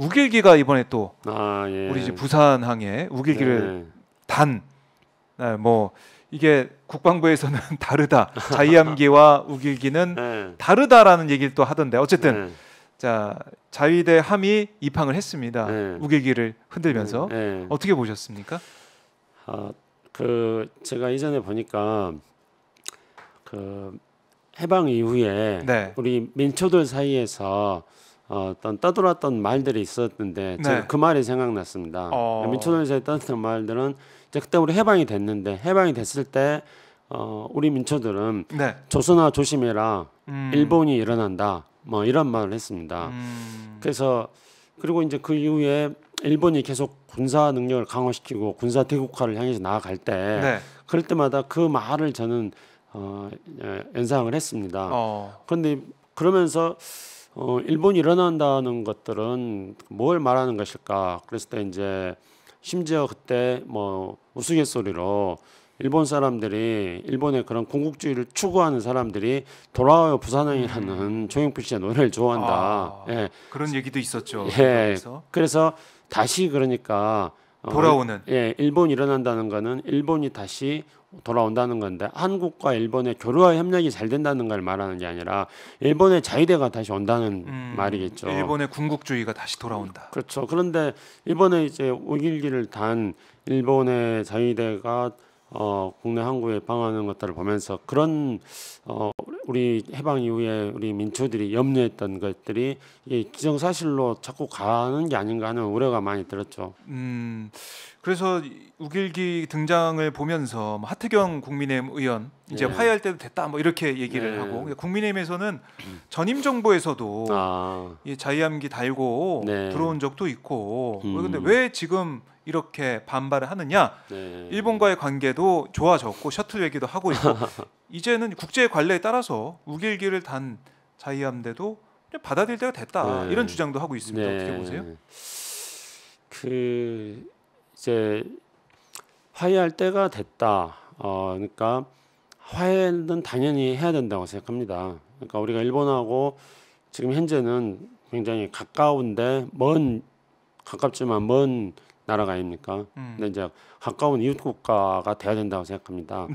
우길기가 이번에 또 예. 우리 이제 부산항에 우길기를 단 뭐 이게 국방부에서는 다르다. 자이함기와 우길기는 다르다라는 얘기를 또 하던데 어쨌든 자 자위대 함이 입항을 했습니다. 우길기를 흔들면서 어떻게 보셨습니까? 그 제가 이전에 보니까 그 해방 이후에 우리 민초들 사이에서 어떤 떠돌았던 말들이 있었는데 제가 그 말이 생각났습니다. 민초들 사이에 떠돌았던 말들은 이제 그때 우리 해방이 됐는데 해방이 됐을 때 우리 민초들은 조선아 조심해라 일본이 일어난다 뭐 이런 말을 했습니다. 그래서 그리고 이제 그 이후에 일본이 계속 군사 능력을 강화시키고 군사 대국화를 향해서 나아갈 때 그럴 때마다 그 말을 저는 연상을 했습니다. 그런데 그러면서 일본이 일어난다는 것들은 뭘 말하는 것일까? 그랬을 때 이제 심지어 그때 뭐 우스갯소리로 일본 사람들이 일본의 그런 공국주의를 추구하는 사람들이 돌아와요 부산항이라는 조용필 씨의 노래를 좋아한다. 그런 얘기도 있었죠. 그래서 다시 그러니까 돌아오는 일본이 일어난다는 거는 일본이 다시 돌아온다는 건데 한국과 일본의 교류와 협력이 잘 된다는 걸 말하는 게 아니라 일본의 자위대가 다시 온다는 말이겠죠. 일본의 군국주의가 다시 돌아온다. 그렇죠. 그런데 이번에 이제 우길기를 단 일본의 자위대가 국내 항구에 방어하는 것들을 보면서 그런 우리 해방 이후에 우리 민초들이 염려했던 것들이 이게 기정사실로 자꾸 가는 게 아닌가 하는 우려가 많이 들었죠. 그래서 우길기 등장을 보면서 뭐 하태경 국민의힘 의원 이제 화해할 때도 됐다 뭐 이렇게 얘기를 하고 국민의힘에서는 전임 정부에서도 이 자이함기 달고 들어온 적도 있고 근데 왜 지금 이렇게 반발을 하느냐? 일본과의 관계도 좋아졌고 셔틀 얘기도 하고 있고 이제는 국제 관례에 따라서 우길기를 단 자이함대도 받아들일 때가 됐다 이런 주장도 하고 있습니다. 어떻게 보세요? 그 이제 화해할 때가 됐다. 그러니까 화해는 당연히 해야 된다고 생각합니다. 그러니까 우리가 일본하고 지금 현재는 굉장히 가까운데 가깝지만 먼 나라가 아닙니까? 근데 이제 가까운 이웃 국가가 돼야 된다고 생각합니다.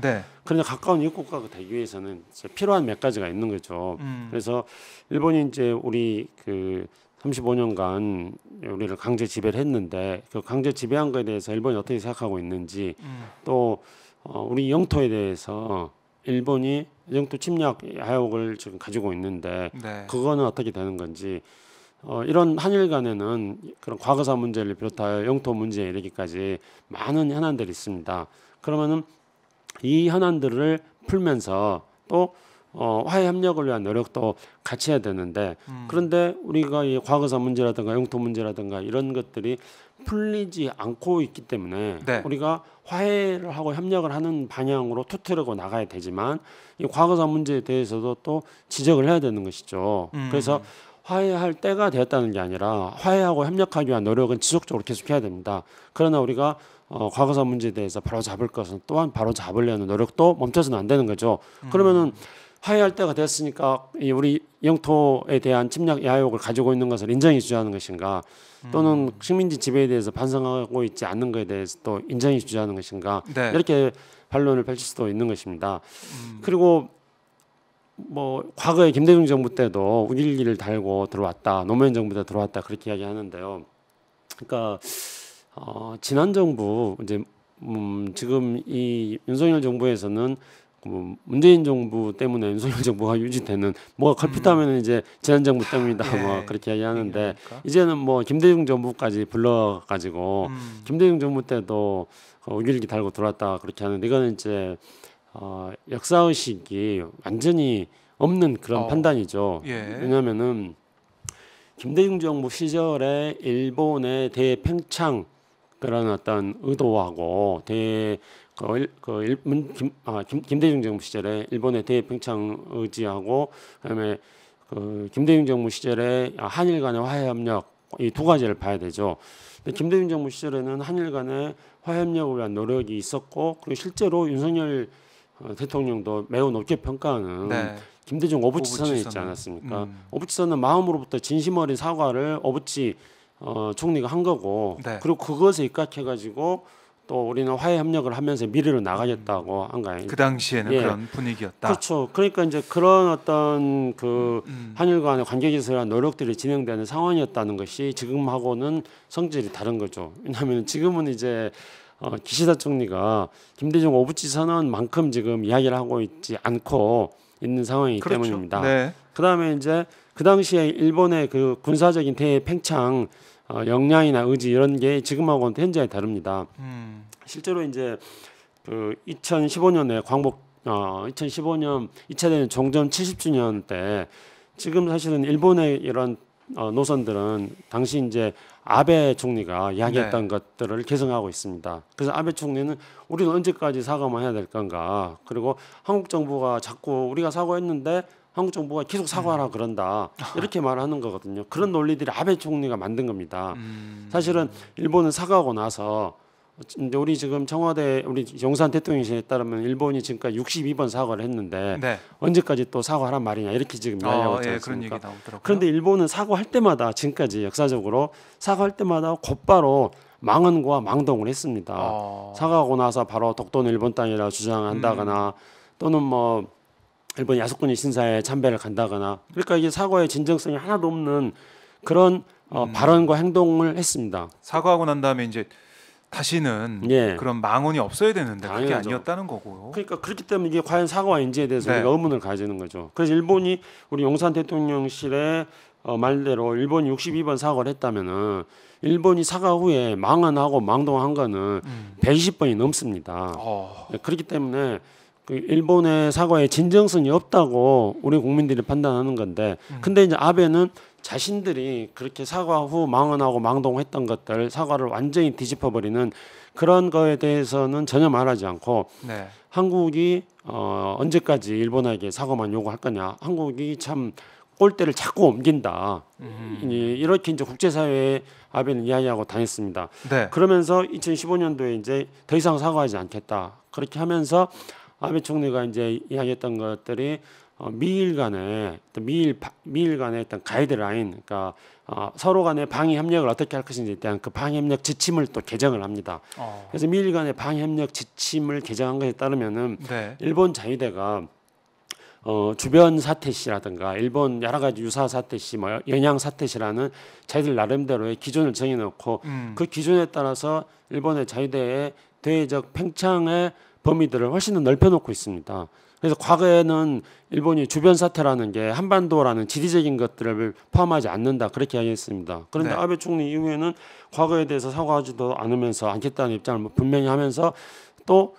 그런데 가까운 이웃 국가가 되기 위해서는 이제 필요한 몇 가지가 있는 거죠. 그래서 일본이 이제 우리 그 35년간 우리를 강제 지배를 했는데 그 강제 지배한 거에 대해서 일본이 어떻게 생각하고 있는지 또 우리 영토에 대해서 일본이 영토 침략 야욕을 지금 가지고 있는데 그거는 어떻게 되는 건지 이런 한일 간에는 그런 과거사 문제를 비롯하여 영토 문제에 이르기까지 많은 현안들이 있습니다. 그러면은 이 현안들을 풀면서 또 화해 협력을 위한 노력도 같이 해야 되는데 그런데 우리가 이 과거사 문제라든가 영토 문제라든가 이런 것들이 풀리지 않고 있기 때문에 우리가 화해를 하고 협력을 하는 방향으로 투트려고 나가야 되지만 이 과거사 문제에 대해서도 또 지적을 해야 되는 것이죠. 그래서 화해할 때가 되었다는 게 아니라 화해하고 협력하기 위한 노력은 지속적으로 계속해야 됩니다. 그러나 우리가 과거사 문제에 대해서 바로 잡을 것은 또한 바로 잡으려는 노력도 멈춰서는 안 되는 거죠. 그러면은 화해할 때가 됐으니까 우리 영토에 대한 침략 야욕을 가지고 있는 것을 인정해 주자는 것인가 또는 식민지 지배에 대해서 반성하고 있지 않는 것에 대해서 또 인정해 주자는 것인가 이렇게 반론을 펼칠 수도 있는 것입니다. 그리고 뭐 과거에 김대중 정부 때도 우길기를 달고 들어왔다 노무현 정부 때 들어왔다 그렇게 이야기하는데요. 그러니까 지난 정부 이제 지금 이 윤석열 정부에서는 문재인 정부 때문에 윤석열 정부가 유지되는 뭐가 걸핏하면 이제 지난 정부 때문이다 뭐 그렇게 이야기하는데 이제는 뭐 김대중 정부까지 불러가지고 김대중 정부 때도 우길기 달고 들어왔다 그렇게 하는데 이거는 이제 역사의식이 완전히 없는 그런 판단이죠. 왜냐하면은 김대중 정부 시절에 일본의 대팽창 그런 어떤 의도하고 김대중 정부 시절에 일본의 대팽창 의지하고 그다음에 김대중 정부 시절에 한일 간의 화해 협력 이 두 가지를 봐야 되죠. 근데 김대중 정부 시절에는 한일 간의 화해 협력을 위한 노력이 있었고 그리고 실제로 윤석열 대통령도 매우 높게 평가하는 김대중 오부치 선언이 있지 않았습니까? 오부치 선언 마음으로부터 진심 어린 사과를 오부치 총리가 한 거고 네. 그리고 그것에 입각해가지고 또 우리는 화해 협력을 하면서 미래로 나가겠다고 한 거예요. 그 당시에는 예. 그런 분위기였다. 그렇죠. 그러니까 이제 그런 어떤 그 한일 간의 관계 개선한 노력들이 진행되는 상황이었다는 것이 지금하고는 성질이 다른 거죠. 왜냐하면 지금은 이제 기시다 총리가 김대중 오부치 선언만큼 지금 이야기를 하고 있지 않고 있는 상황이기 그렇죠. 때문입니다. 네. 그다음에 이제 그 당시에 일본의 그 군사적인 팽창 역량이나 의지 이런 게 지금하고는 현저히 다릅니다. 실제로 이제 그 2015년에 광복 2015년 2차 대전 종전 70주년 때 지금 사실은 일본의 이런 노선들은 당시 이제 아베 총리가 이야기했던 네. 것들을 개성하고 있습니다. 그래서 아베 총리는 우리는 언제까지 사과만 해야 될 건가? 그리고 한국 정부가 자꾸 우리가 사과했는데 한국 정부가 계속 사과하라 그런다 이렇게 말하는 거거든요. 그런 논리들이 아베 총리가 만든 겁니다. 사실은 일본은 사과하고 나서 이제 우리 지금 청와대 우리 용산 대통령실에 따르면 일본이 지금까지 62번 사과를 했는데 네. 언제까지 또 사과하란 말이냐 이렇게 지금 이야기하고 있지 예, 그런 않습니까? 얘기 나오더라고요. 그런데 일본은 사과할 때마다 지금까지 역사적으로 사과할 때마다 곧바로 망언과 망동을 했습니다. 사과하고 나서 바로 독도는 일본 땅이라 주장한다거나 또는 뭐 일본 야스쿠니 신사에 참배를 간다거나 그러니까 이게 사과의 진정성이 하나도 없는 그런 발언과 행동을 했습니다. 사과하고 난 다음에 이제 다시는 예. 그런 망언이 없어야 되는데 그게 당연하죠. 아니었다는 거고요. 그러니까 그렇기 때문에 이게 과연 사과인지에 대해서 네. 우리가 의문을 가지는 거죠. 그래서 일본이 우리 용산 대통령실의 말대로 일본이 62번 사과를 했다면은 일본이 사과 후에 망언하고 망동한 거는 120번이 넘습니다. 그렇기 때문에 그 일본의 사과에 진정성이 없다고 우리 국민들이 판단하는 건데, 근데 이제 아베는 자신들이 그렇게 사과 후 망언하고 망동했던 것들 사과를 완전히 뒤집어버리는 그런 거에 대해서는 전혀 말하지 않고 네. 한국이 언제까지 일본에게 사과만 요구할 거냐, 한국이 참 꼴대를 자꾸 옮긴다. 이렇게 이제 국제사회에 아베는 이야기하고 다녔습니다. 네. 그러면서 2015년도에 이제 더 이상 사과하지 않겠다. 그렇게 하면서 아베 총리가 이제 이야기했던 것들이 미일 간의 어떤 가이드라인, 그러니까 서로 간의 방위 협력을 어떻게 할 것인지에 대한 그 방위 협력 지침을 또 개정을 합니다. 그래서 미일 간의 방위 협력 지침을 개정한 것에 따르면은 네. 일본 자위대가 주변 사태시라든가 일본 여러 가지 유사 사태시, 뭐 영양 사태시라는 자기들 나름대로의 기준을 정해놓고 그 기준에 따라서 일본의 자위대의 대외적 팽창의 범위들을 훨씬 더 넓혀놓고 있습니다. 그래서 과거에는 일본이 주변 사태라는 게 한반도라는 지리적인 것들을 포함하지 않는다 그렇게 이야기했습니다. 그런데 네. 아베 총리 이후에는 과거에 대해서 사과하지도 않으면서 않겠다는 입장을 분명히 하면서 또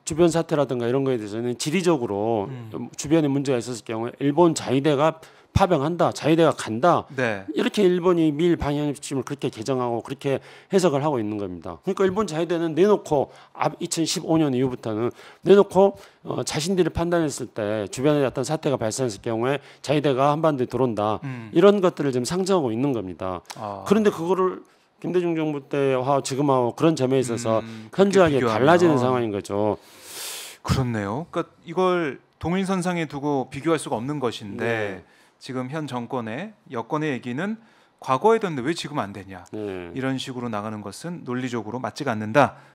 주변 사태라든가 이런 거에 대해서는 지리적으로 주변에 문제가 있었을 경우에 일본 자위대가 파병한다, 자위대가 간다. 네. 이렇게 일본이 미일 방위협력지침을 그렇게 개정하고 그렇게 해석을 하고 있는 겁니다. 그러니까 일본 자위대는 내놓고 2015년 이후부터는 내놓고 자신들이 판단했을 때 주변에 어떤 사태가 발생했을 경우에 자위대가 한반도에 들어온다. 이런 것들을 지금 상정하고 있는 겁니다. 그런데 그거를 김대중 정부 때와 지금하고 그런 점에 있어서 현저하게 달라지는 상황인 거죠. 그렇네요. 그러니까 이걸 동일선상에 두고 비교할 수가 없는 것인데 네. 지금 현 정권의 여권의 얘기는 과거에 됐는데 왜 지금 안 되냐 네. 이런 식으로 나가는 것은 논리적으로 맞지가 않는다.